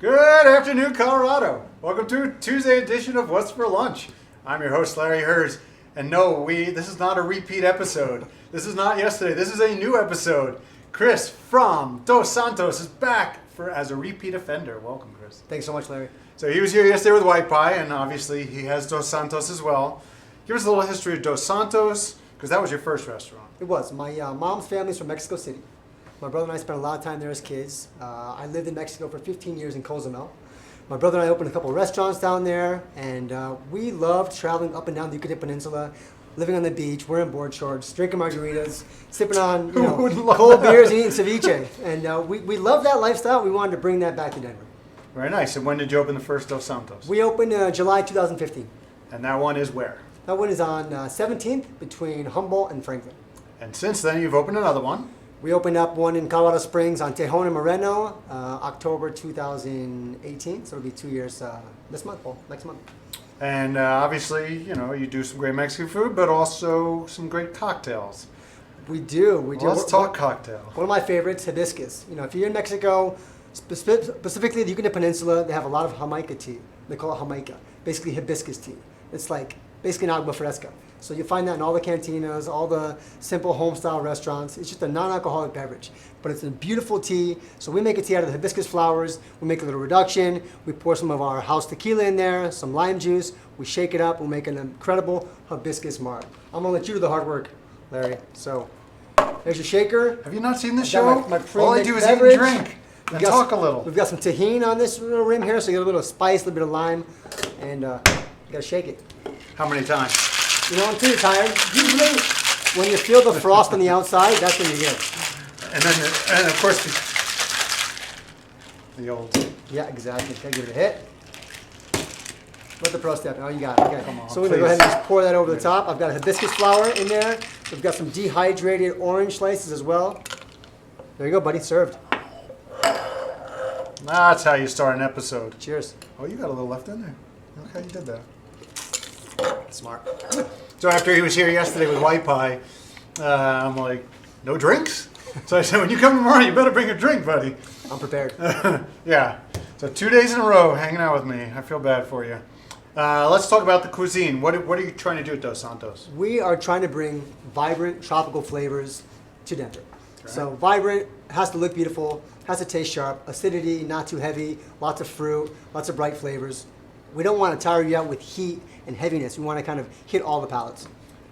Good afternoon, Colorado. Welcome to a Tuesday edition of What's for Lunch. I'm your host, Larry Hers. And no, this is not a repeat episode. This is not yesterday. This is a new episode. Chris from Dos Santos is back as a repeat offender. Welcome, Chris. Thanks so much, Larry. So he was here yesterday with White Pie, and obviously he has Dos Santos as well. Give us a little history of Dos Santos, because that was your first restaurant. It was. My mom's family's from Mexico City. My brother and I spent a lot of time there as kids. I lived in Mexico for 15 years in Cozumel. My brother and I opened a couple of restaurants down there, and we loved traveling up and down the Yucatan Peninsula, living on the beach, wearing board shorts, drinking margaritas, sipping on cold beers and eating ceviche. And we loved that lifestyle. We wanted to bring that back to Denver. Very nice. And when did you open the first Dos Santos? We opened July 2015. And that one is where? That one is on 17th between Humboldt and Franklin. And since then, you've opened another one. We opened up one in Colorado Springs on Tejon and Moreno, October 2018. So it'll be 2 years next month. And obviously, you do some great Mexican food, but also some great cocktails. We do. Well, let's talk cocktails. One of my favorites, hibiscus. If you're in Mexico, specifically the Yucatan Peninsula, they have a lot of Jamaica tea. They call it Jamaica, basically hibiscus tea. It's like basically an agua fresca. So you find that in all the cantinas, all the simple home-style restaurants. It's just a non-alcoholic beverage, but it's a beautiful tea. So we make a tea out of the hibiscus flowers. We make a little reduction. We pour some of our house tequila in there, some lime juice. We shake it up. We make an incredible hibiscus marg. I'm gonna let you do the hard work, Larry. So there's your shaker. Have you not seen the show? My all I do is beverage. eat and drink and talk a little. We've got some tahini on this little rim here, so you get a little spice, a little bit of lime, and you gotta shake it. How many times? Until you're tired. Usually, when you feel the frost on the outside, that's when you get it. And of course, the old. Yeah, exactly. Gotta give it a hit. Let the pro step. Oh, you got it. Okay. Come on, so we're gonna go ahead and just pour that over the top. I've got a hibiscus flower in there. We've got some dehydrated orange slices as well. There you go, buddy. Served. That's how you start an episode. Cheers. Oh, you got a little left in there. Look how you did that. Smart. So after he was here yesterday with White Pie, I'm like, no drinks? So I said, when you come tomorrow, you better bring a drink, buddy. I'm prepared. Yeah. So 2 days in a row hanging out with me. I feel bad for you. Let's talk about the cuisine. What are you trying to do at Dos Santos? We are trying to bring vibrant tropical flavors to Denver. Okay. So vibrant, has to look beautiful, has to taste sharp, acidity, not too heavy, lots of fruit, lots of bright flavors. We don't want to tire you out with heat and heaviness. We want to kind of hit all the palates.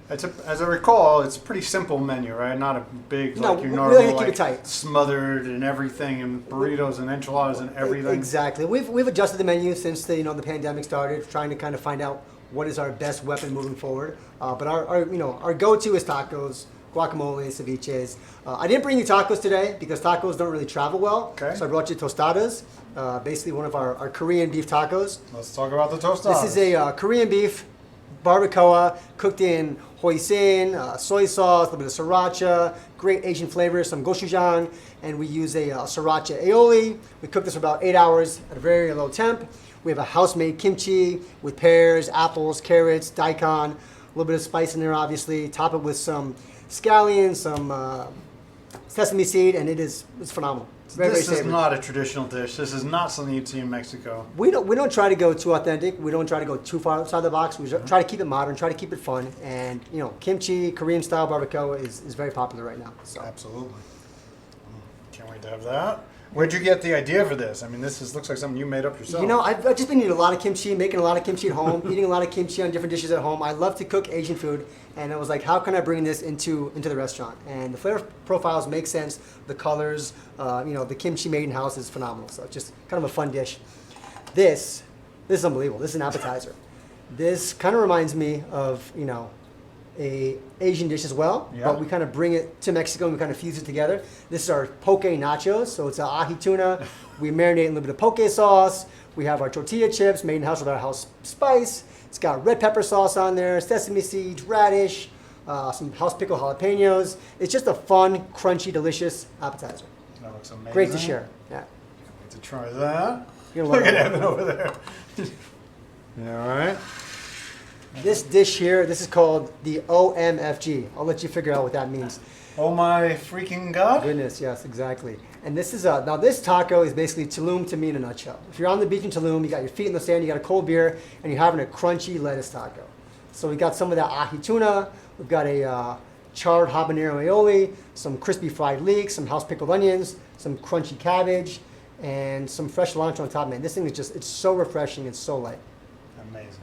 As I recall, it's a pretty simple menu, right? Not a big, No, like your we normal, like to keep it tight. Smothered and everything, and burritos and enchiladas and everything. Exactly. We've adjusted the menu since the pandemic started, trying to kind of find out what is our best weapon moving forward. But our go-to is tacos, guacamole, ceviches. I didn't bring you tacos today because tacos don't really travel well. Okay. So I brought you tostadas, basically one of our Korean beef tacos. Let's talk about the tostadas. This is a Korean beef barbacoa cooked in hoisin, soy sauce, a little bit of sriracha, great Asian flavors, some gochujang, and we use a sriracha aioli. We cook this for about 8 hours at a very low temp. We have a house-made kimchi with pears, apples, carrots, daikon, a little bit of spice in there, obviously. Top it with some scallions, some sesame seed, and it's phenomenal. It's very This is savory. not a traditional dish. This is not something you'd see in Mexico. We don't try to go too authentic. We don't try to go too far outside the box. We try to keep it modern, try to keep it fun, and kimchi, Korean style barbacoa is very popular right now. So Absolutely. Can't wait to have that. Where'd you get the idea for this? I mean, looks like something you made up yourself. I've just been eating a lot of kimchi, making a lot of kimchi at home, eating a lot of kimchi on different dishes at home. I love to cook Asian food, and I was like, how can I bring this into the restaurant? And the flavor profiles make sense. The colors, the kimchi made in house is phenomenal. So it's just kind of a fun dish. This is unbelievable. This is an appetizer. This kind of reminds me of a Asian dish as well, Yeah. but we kind of bring it to Mexico and we kind of fuse it together. This is our poke nachos, so it's an ahi tuna. We marinate in a little bit of poke sauce. We have our tortilla chips made in house with our house spice. It's got red pepper sauce on there, sesame seeds, radish, some house pickle jalapenos. It's just a fun, crunchy, delicious appetizer. That looks amazing. Great to share. Yeah. Can't wait to try that. You're gonna Look love at it. Evan over there. Yeah, all right. This dish here, this is called the OMFG. I'll let you figure out what that means. Oh my freaking God. Goodness, yes, exactly. And this is now this taco is basically Tulum to me in a nutshell. If you're on the beach in Tulum, you got your feet in the sand, you got a cold beer, and you're having a crunchy lettuce taco. So we got some of that ahi tuna, we've got a charred habanero aioli, some crispy fried leeks, some house pickled onions, some crunchy cabbage, and some fresh cilantro on top, man. This thing is just, it's so refreshing, it's so light. Amazing.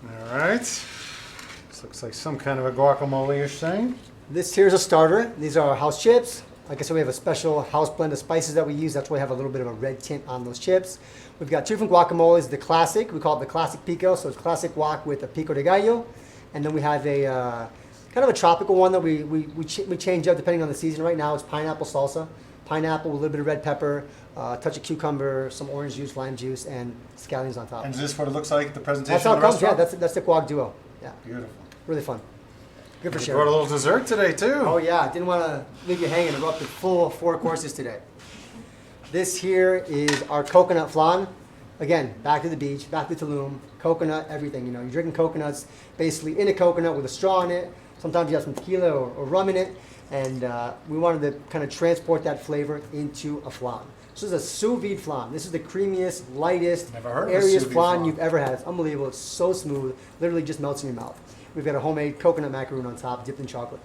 All right. This looks like some kind of a guacamole-ish thing. This here's a starter. These are our house chips. Like I said, we have a special house blend of spices that we use. That's why we have a little bit of a red tint on those chips. We've got two different guacamoles. The classic, we call it the classic pico. So it's classic guac with a pico de gallo. And then we have a kind of a tropical one that we change up depending on the season. Right now it's pineapple salsa. Pineapple with a little bit of red pepper, a touch of cucumber, some orange juice, lime juice, and scallions on top. And is this what it looks like, the presentation That's how of it the comes, yeah. restaurant? That's the guac duo. Yeah, Beautiful. really fun. Good for You sharing. brought a little dessert today, too. Oh yeah, I didn't want to leave you hanging. I brought the full 4 courses today. This here is our coconut flan. Again, back to the beach, back to Tulum, coconut, everything. You know, you're drinking coconuts basically in a coconut with a straw in it. Sometimes you have some tequila or rum in it. And we wanted to kind of transport that flavor into a flan. This is a sous vide flan. This is the creamiest, lightest, Never heard of a airiest sous vide flan flan. you've ever had. It's unbelievable. It's so smooth. Literally just melts in your mouth. We've got a homemade coconut macaroon on top, dipped in chocolate.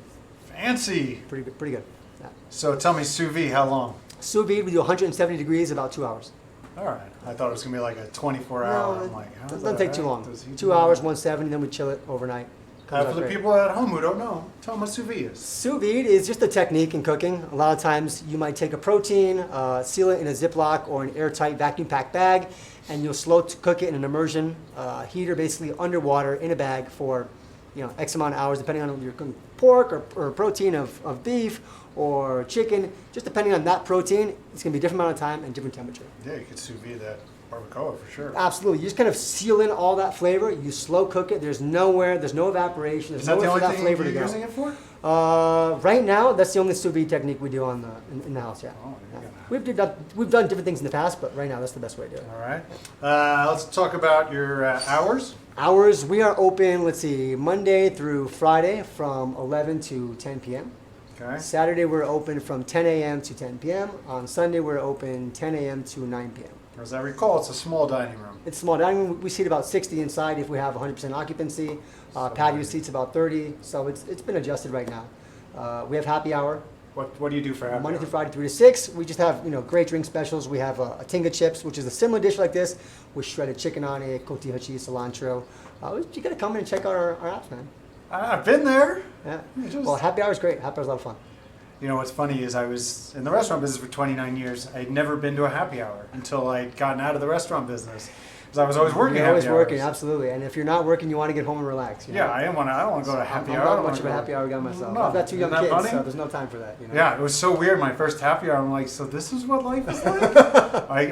Fancy. Pretty good. Pretty good. Yeah. So tell me, sous vide, how long? Sous vide, we do 170 degrees, about 2 hours. All right. I thought it was going to be like a 24-hour. No, I'm like, how it does doesn't that take too happen? long. Does he 2 do hours, that? 170, then we chill it overnight. Comes out For the great. people at home who don't know, tell them what sous vide is. Sous vide is just a technique in cooking. A lot of times you might take a protein, seal it in a Ziploc or an airtight vacuum packed bag, and you'll slow cook it in an immersion heater, basically underwater in a bag for X amount of hours, depending on if you're cooking pork or protein of beef or chicken. Just depending on that protein, it's going to be a different amount of time and different temperature. Yeah, you could sous vide that barbacoa for sure. Absolutely. You just kind of seal in all that flavor. You slow cook it. There's no evaporation. There's Is that the nowhere for only that thing flavor you're to go. using it for? Right now, that's the only sous vide technique we do in the house. Yeah. Oh, you're gonna- We've done different things in the past, but right now that's the best way to do it. All right. Let's talk about your hours. Hours, we are open, let's see, Monday through Friday from 11 to 10 p.m. Okay. Saturday, we're open from 10 a.m. to 10 p.m. On Sunday, we're open 10 a.m. to 9 p.m. As I recall, it's a small dining room. It's small dining room. We seat about 60 inside if we have 100% occupancy. Patio seats about 30, so it's been adjusted right now. We have happy hour. What do you do for happy Monday hour? through Friday, 3 to 6. We just have great drink specials. We have a tinga chips, which is a similar dish like this, with shredded chicken on it, cotija cheese, cilantro. You gotta come in and check out our apps, man. I've been there. Yeah. It just- Well, happy hour is great. Happy hour is a lot of fun. You know what's funny is I was in the restaurant business for 29 years. I'd never been to a happy hour until I'd gotten out of the restaurant business because I was always working. You're always happy working, hours. absolutely. And if you're not working, you want to get home and relax. Yeah, I don't want to go to happy I'm hour. I not don't much of wanna a go- happy hour guy myself. No, I've got 2 young isn't that kids, funny? so there's no time for that. Yeah, it was so weird. My first happy hour, I'm like, so this is what life is like.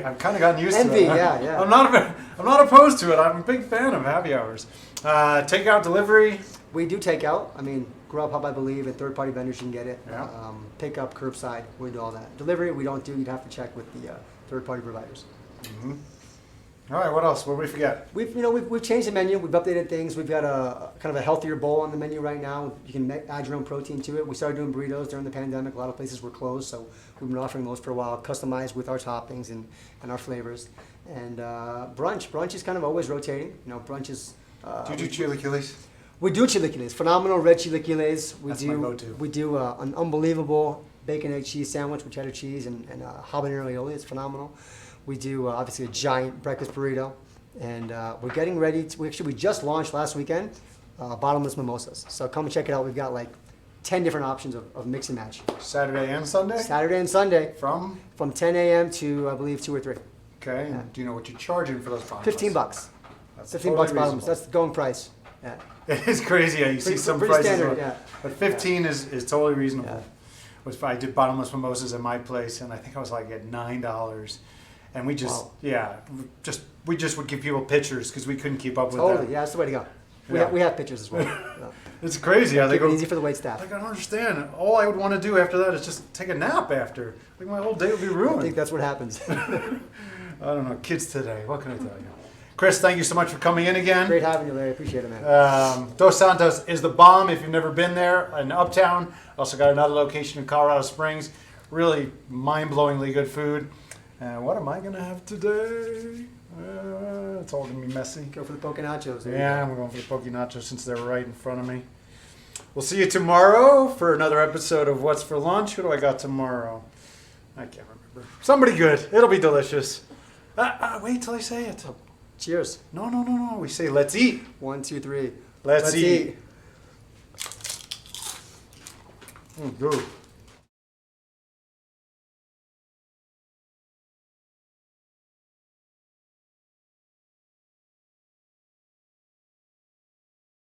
I've kind of gotten used Envy, to it. yeah. I'm not opposed to it. I'm a big fan of happy hours. Takeout, delivery. We do take out. I mean, Grubhub, I believe, and third-party vendors you can get it. Yeah. Pick up, curbside, we do all that. Delivery, we don't do. You'd have to check with the third-party providers. Mm-hmm. All right, what else? What did we forget? We've changed the menu. We've updated things. We've got a kind of a healthier bowl on the menu right now. You can add your own protein to it. We started doing burritos during the pandemic. A lot of places were closed, so we've been offering those for a while, customized with our toppings and our flavors. And brunch is kind of always rotating. Brunch is. Do you do chilaquiles? We do chilaquiles, phenomenal red chilaquiles. That's my go-to. We do an unbelievable bacon, egg, cheese sandwich with cheddar cheese and habanero aioli. It's phenomenal. We do obviously a giant breakfast burrito, and we're getting ready. We just launched last weekend, Bottomless Mimosas. So come and check it out. We've got like 10 different options of mix and match. Saturday and Sunday? Saturday and Sunday From? 10 a.m. to I believe 2 or 3. Okay, Yeah. and do you know what you're charging for those bottomless? $15. That's 15 totally bucks bottomless. reasonable. That's the going price. Yeah. It is crazy how you see some pretty prices, standard, are- yeah. but 15 is totally reasonable. Yeah. I did bottomless mimosas at my place, and I think I was like at $9, and we just we just would give people pictures because we couldn't keep up with Totally. that. Yeah, that's the way to go. Yeah. We have pictures as well. Yeah. It's crazy how they Keep it go. easy for the wait staff. Like I don't understand. All I would want to do after that is just take a nap after. Like my whole day would be I ruined. think that's what happens. I don't know. Kids today. What can I tell you? Chris, thank you so much for coming in again. Great having you, Larry. Appreciate it, man. Dos Santos is the bomb if you've never been there in Uptown. Also got another location in Colorado Springs. Really mind-blowingly good food. What am I going to have today? It's all going to be messy. Go for the poke nachos. Yeah, I'm going for the poke nachos since they're right in front of me. We'll see you tomorrow for another episode of What's for Lunch. Who do I got tomorrow? I can't remember. Somebody good. It'll be delicious. Wait till I say it. Cheers. No. We say let's eat. 1, 2, 3. Let's eat. Good.